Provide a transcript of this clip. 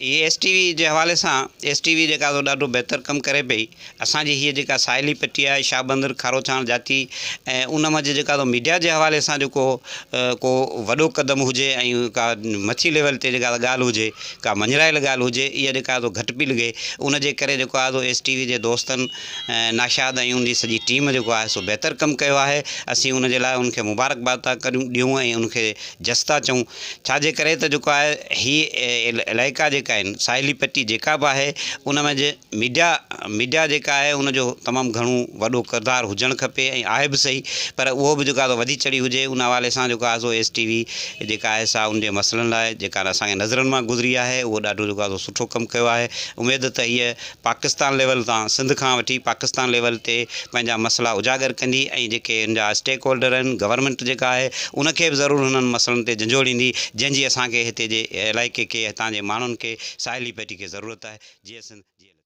ये एसटीवी जे हवाले सां एसटीवी जेका ॾाढो बहितर कमु करे पई। असांजी हीअ जेका साहिली पट्टी आहे शाहबंदर खारोचाण जाती ऐं उन मंझि जेका मीडिया जे हवाले सां जेको को वॾो क़दम हुजे ऐं का मथी लेवल ते जेका ॻाल्हि हुजे, का मंझरायल ॻाल्हि हुजे, इहा जेका घटि पई लॻे। उन जे करे जेको आहे एसटीवी जे दोस्तनि नाशाद ऐं उनजी सॼी टीम जेको आहे सो बहितर कमु कयो आहे। असीं उन जे लाइ उनखे मुबारकबाद था ॾियूं ऐं उनखे जस था चऊं। छाजे करे त जेको आहे हीअ इलाइक़ा जेका आहिनि साहिली पट्टी जेका बि आहे उन में मीडिया जेका आहे उनजो तमामु घणो वॾो किरदारु हुजणु खपे ऐं आहे बि सही, पर उहो बि जेको आहे वधी चढ़ी हुजे। उन हवाले सां जेको आहे सो एसटीवी जेका आहे सा उन जे मसइलनि लाइ जेका असांखे नज़रनि मां गुज़री आहे उहो ॾाढो जेको आहे सुठो कमु कयो आहे। उमेद त हीअ पाकिस्तान लेवल तां सिंध खां वठी पाकिस्तान लेवल ते पंहिंजा मसइला उजागर कंदी ऐं जेके हिन जा स्टेक होल्डर आहिनि गवर्नमेंट जेका आहे उनखे बि ज़रूरु हुननि मसइलनि ते झंझोड़ींदी जंहिंजी असांखे हिते जे इलाइक़े खे हितां जे माण्हुनि खे साहिली पट्टी खे ज़रूरत आहे। जीअं